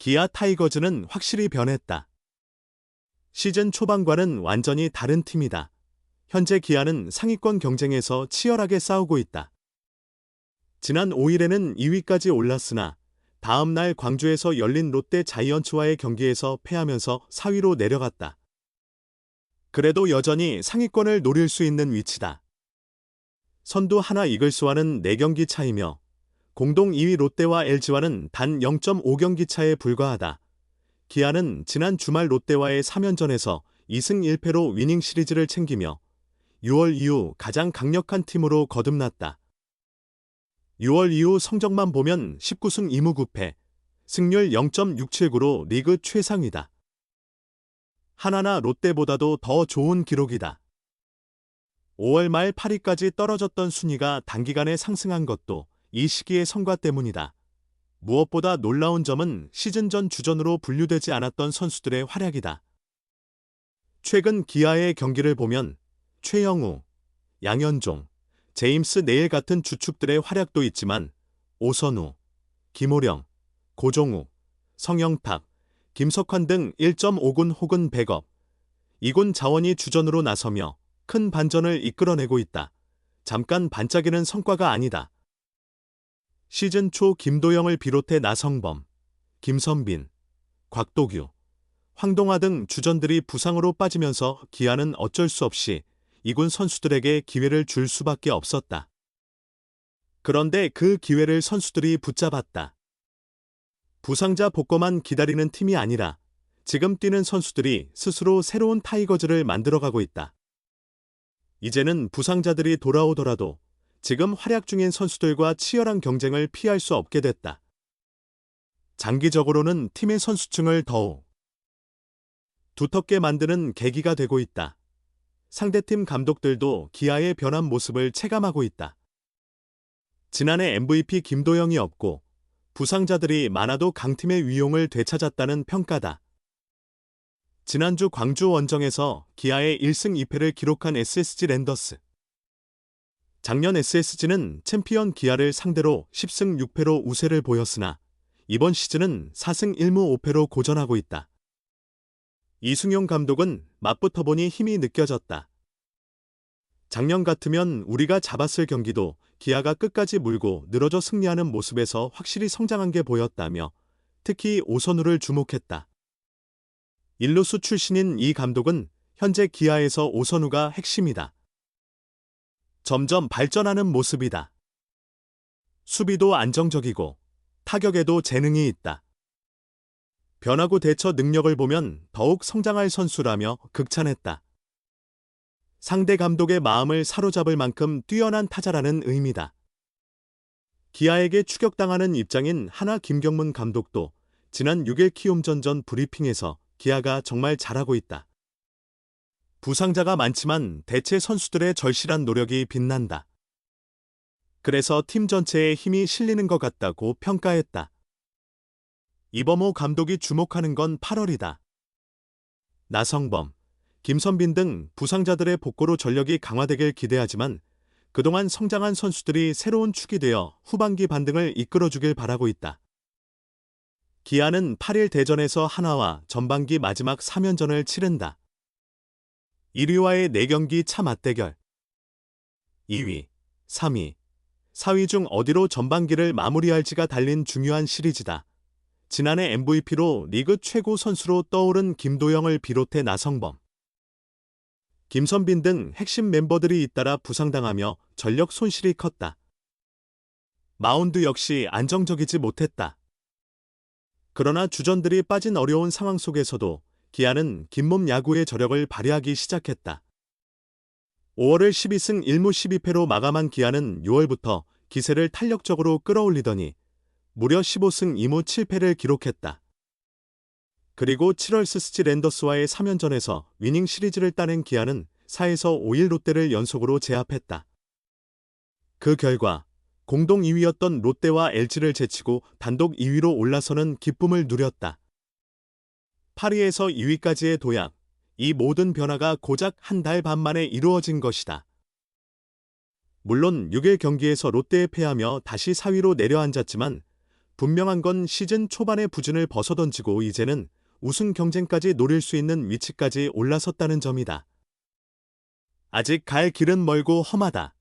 기아 타이거즈는 확실히 변했다. 시즌 초반과는 완전히 다른 팀이다. 현재 기아는 상위권 경쟁에서 치열하게 싸우고 있다. 지난 5일에는 2위까지 올랐으나 다음 날 광주에서 열린 롯데 자이언츠와의 경기에서 패하면서 4위로 내려갔다. 그래도 여전히 상위권을 노릴 수 있는 위치다. 선두 하나 이글스와는 4경기 차이며 공동 2위 롯데와 LG와는 단 0.5경기 차에 불과하다. 기아는 지난 주말 롯데와의 3연전에서 2승 1패로 위닝 시리즈를 챙기며 6월 이후 가장 강력한 팀으로 거듭났다. 6월 이후 성적만 보면 19승 2무 9패, 승률 0.679로 리그 최상위다. 하나나 롯데보다도 더 좋은 기록이다. 5월 말 8위까지 떨어졌던 순위가 단기간에 상승한 것도 이 시기의 성과 때문이다. 무엇보다 놀라운 점은 시즌 전 주전으로 분류되지 않았던 선수들의 활약이다. 최근 기아의 경기를 보면 최영우, 양현종, 제임스 네일 같은 주축들의 활약도 있지만 오선우, 김호령, 고종욱, 성영탁, 김석환 등 1.5군 혹은 백업, 2군 자원이 주전으로 나서며 큰 반전을 이끌어내고 있다. 잠깐 반짝이는 성과가 아니다. 시즌 초 김도영을 비롯해 나성범, 김선빈, 곽도규, 황동화 등 주전들이 부상으로 빠지면서 기아는 어쩔 수 없이 2군 선수들에게 기회를 줄 수밖에 없었다. 그런데 그 기회를 선수들이 붙잡았다. 부상자 복거만 기다리는 팀이 아니라 지금 뛰는 선수들이 스스로 새로운 타이거즈를 만들어가고 있다. 이제는 부상자들이 돌아오더라도 지금 활약 중인 선수들과 치열한 경쟁을 피할 수 없게 됐다. 장기적으로는 팀의 선수층을 더욱 두텁게 만드는 계기가 되고 있다. 상대팀 감독들도 기아의 변한 모습을 체감하고 있다. 지난해 MVP 김도영이 없고 부상자들이 많아도 강팀의 위용을 되찾았다는 평가다. 지난주 광주 원정에서 기아의 1승 2패를 기록한 SSG 랜더스. 작년 SSG는 챔피언 기아를 상대로 10승 6패로 우세를 보였으나 이번 시즌은 4승 1무 5패로 고전하고 있다. 이승용 감독은 맞붙어 보니 힘이 느껴졌다. 작년 같으면 우리가 잡았을 경기도 기아가 끝까지 물고 늘어져 승리하는 모습에서 확실히 성장한 게 보였다며 특히 오선우를 주목했다. 일루수 출신인 이 감독은 현재 기아에서 오선우가 핵심이다. 점점 발전하는 모습이다. 수비도 안정적이고 타격에도 재능이 있다. 변화구 대처 능력을 보면 더욱 성장할 선수라며 극찬했다. 상대 감독의 마음을 사로잡을 만큼 뛰어난 타자라는 의미다. 기아에게 추격당하는 입장인 하나 김경문 감독도 지난 6일 키움전전 브리핑에서 기아가 정말 잘하고 있다. 부상자가 많지만 대체 선수들의 절실한 노력이 빛난다. 그래서 팀 전체에 힘이 실리는 것 같다고 평가했다. 이범호 감독이 주목하는 건 8월이다. 나성범, 김선빈 등 부상자들의 복구로 전력이 강화되길 기대하지만 그동안 성장한 선수들이 새로운 축이 되어 후반기 반등을 이끌어주길 바라고 있다. 기아는 8일 대전에서 하나와 전반기 마지막 3연전을 치른다. 1위와의 4경기 차 맞대결. 2위, 3위, 4위 중 어디로 전반기를 마무리할지가 달린 중요한 시리즈다. 지난해 MVP로 리그 최고 선수로 떠오른 김도영을 비롯해 나성범, 김선빈 등 핵심 멤버들이 잇따라 부상당하며 전력 손실이 컸다. 마운드 역시 안정적이지 못했다. 그러나 주전들이 빠진 어려운 상황 속에서도 기아는 긴몸 야구의 저력을 발휘하기 시작했다. 5월을 12승 1무 12패로 마감한 기아는 6월부터 기세를 탄력적으로 끌어올리더니 무려 15승 2무 7패를 기록했다. 그리고 7월 스스지 랜더스와의 3연전에서 위닝 시리즈를 따낸 기아는 4에서 5일 롯데를 연속으로 제압했다. 그 결과 공동 2위였던 롯데와 LG를 제치고 단독 2위로 올라서는 기쁨을 누렸다. 8위에서 2위까지의 도약, 이 모든 변화가 고작 한 달 반 만에 이루어진 것이다. 물론 6일 경기에서 롯데에 패하며 다시 4위로 내려앉았지만 분명한 건 시즌 초반의 부진을 벗어던지고 이제는 우승 경쟁까지 노릴 수 있는 위치까지 올라섰다는 점이다. 아직 갈 길은 멀고 험하다.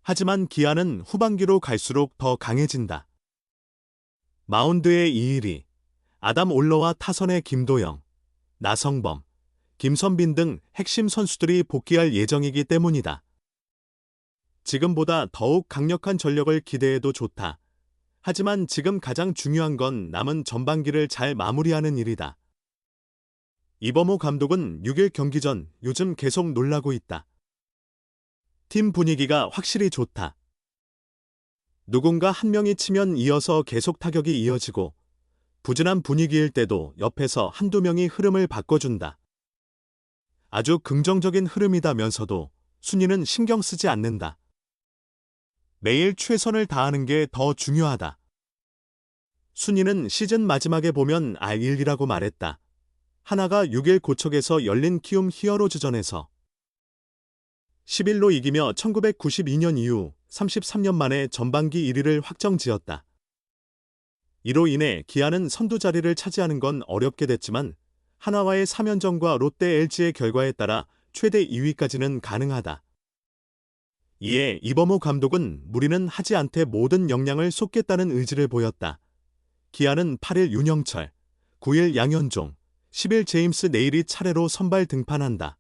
하지만 기아는 후반기로 갈수록 더 강해진다. 마운드의 이일이, 아담 올러와 타선의 김도영, 나성범, 김선빈 등 핵심 선수들이 복귀할 예정이기 때문이다. 지금보다 더욱 강력한 전력을 기대해도 좋다. 하지만 지금 가장 중요한 건 남은 전반기를 잘 마무리하는 일이다. 이범호 감독은 6일 경기 전 요즘 계속 놀라고 있다. 팀 분위기가 확실히 좋다. 누군가 한 명이 치면 이어서 계속 타격이 이어지고 부진한 분위기일 때도 옆에서 한두 명이 흐름을 바꿔준다. 아주 긍정적인 흐름이다면서도 순위는 신경 쓰지 않는다. 매일 최선을 다하는 게 더 중요하다. 순위는 시즌 마지막에 보면 알 일이라고 말했다. 하나가 6일 고척에서 열린 키움 히어로즈전에서 11로 이기며 1992년 이후 33년 만에 전반기 1위를 확정지었다. 이로 인해 기아는 선두 자리를 차지하는 건 어렵게 됐지만 하나와의 3연전과 롯데 LG의 결과에 따라 최대 2위까지는 가능하다. 이에 이범호 감독은 무리는 하지 않되 모든 역량을 쏟겠다는 의지를 보였다. 기아는 8일 윤영철, 9일 양현종, 10일 제임스 네일이 차례로 선발 등판한다.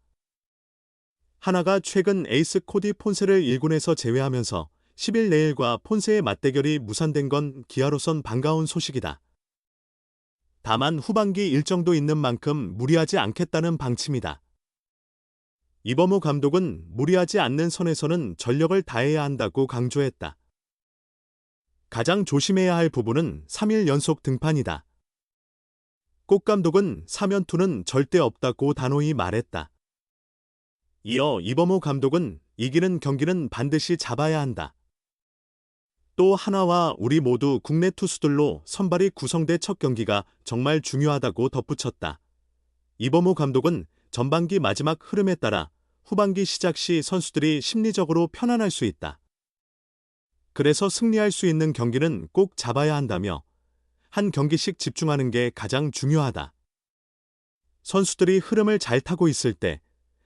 하나가 최근 에이스 코디 폰세를 1군에서 제외하면서 10일 네일과 폰세의 맞대결이 무산된 건 기아로선 반가운 소식이다. 다만 후반기 일정도 있는 만큼 무리하지 않겠다는 방침이다. 이범호 감독은 무리하지 않는 선에서는 전력을 다해야 한다고 강조했다. 가장 조심해야 할 부분은 3일 연속 등판이다. 꼭 감독은 3연투는 절대 없다고 단호히 말했다. 이어 이범호 감독은 이기는 경기는 반드시 잡아야 한다. 또 하나와 우리 모두 국내 투수들로 선발이 구성돼 첫 경기가 정말 중요하다고 덧붙였다. 이범호 감독은 전반기 마지막 흐름에 따라 후반기 시작 시 선수들이 심리적으로 편안할 수 있다. 그래서 승리할 수 있는 경기는 꼭 잡아야 한다며 한 경기씩 집중하는 게 가장 중요하다. 선수들이 흐름을 잘 타고 있을 때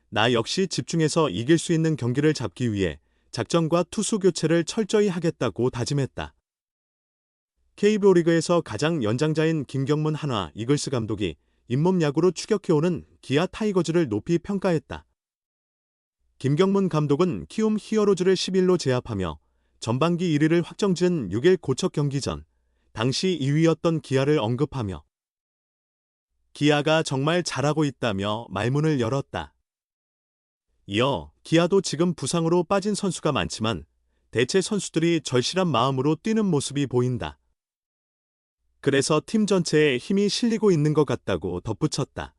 나 역시 집중해서 이길 수 있는 경기를 잡기 위해 작전과 투수 교체를 철저히 하겠다고 다짐했다. KBO 리그에서 가장 연장자인 김경문 한화 이글스 감독이 잇몸 야구로 추격해오는 기아 타이거즈를 높이 평가했다. 김경문 감독은 키움 히어로즈를 11로 제압하며 전반기 1위를 확정지은 6일 고척 경기 전 당시 2위였던 기아를 언급하며 기아가 정말 잘하고 있다며 말문을 열었다. 이어 기아도 지금 부상으로 빠진 선수가 많지만 대체 선수들이 절실한 마음으로 뛰는 모습이 보인다. 그래서 팀 전체에 힘이 실리고 있는 것 같다고 덧붙였다.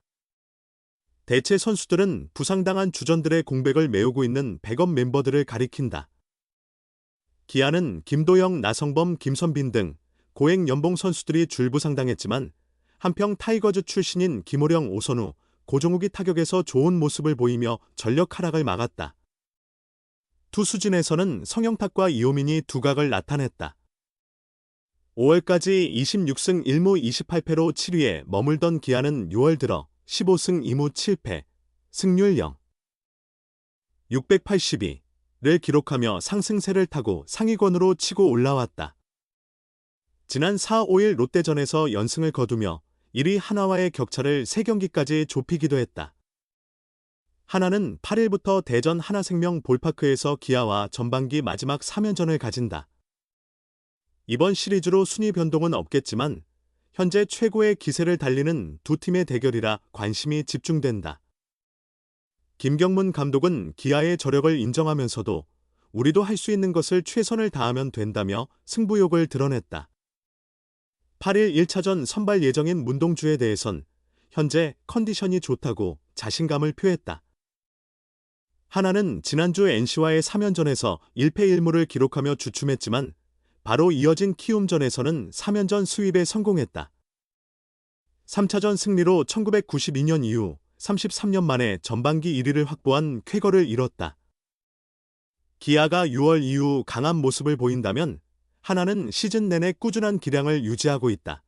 대체 선수들은 부상당한 주전들의 공백을 메우고 있는 백업 멤버들을 가리킨다. 기아는 김도영, 나성범, 김선빈 등 고액 연봉 선수들이 줄부상당했지만 한평 타이거즈 출신인 김호령, 오선우, 고종욱이 타격에서 좋은 모습을 보이며 전력 하락을 막았다. 투수진에서는 성영탁과 이호민이 두각을 나타냈다. 5월까지 26승 1무 28패로 7위에 머물던 기아는 6월 들어 15승 2무 7패, 승률 0. 682를 기록하며 상승세를 타고 상위권으로 치고 올라왔다. 지난 4, 5일 롯데전에서 연승을 거두며 1위 하나와의 격차를 3경기까지 좁히기도 했다. 하나는 8일부터 대전 하나생명 볼파크에서 기아와 전반기 마지막 3연전을 가진다. 이번 시리즈로 순위 변동은 없겠지만 현재 최고의 기세를 달리는 두 팀의 대결이라 관심이 집중된다. 김경문 감독은 기아의 저력을 인정하면서도 우리도 할 수 있는 것을 최선을 다하면 된다며 승부욕을 드러냈다. 8일 1차전 선발 예정인 문동주에 대해선 현재 컨디션이 좋다고 자신감을 표했다. 하나는 지난주 NC와의 3연전에서 1패 1무를 기록하며 주춤했지만 바로 이어진 키움전에서는 3연전 수입에 성공했다. 3차전 승리로 1992년 이후 33년 만에 전반기 1위를 확보한 쾌거를 이뤘다. 기아가 6월 이후 강한 모습을 보인다면 하나는 시즌 내내 꾸준한 기량을 유지하고 있다.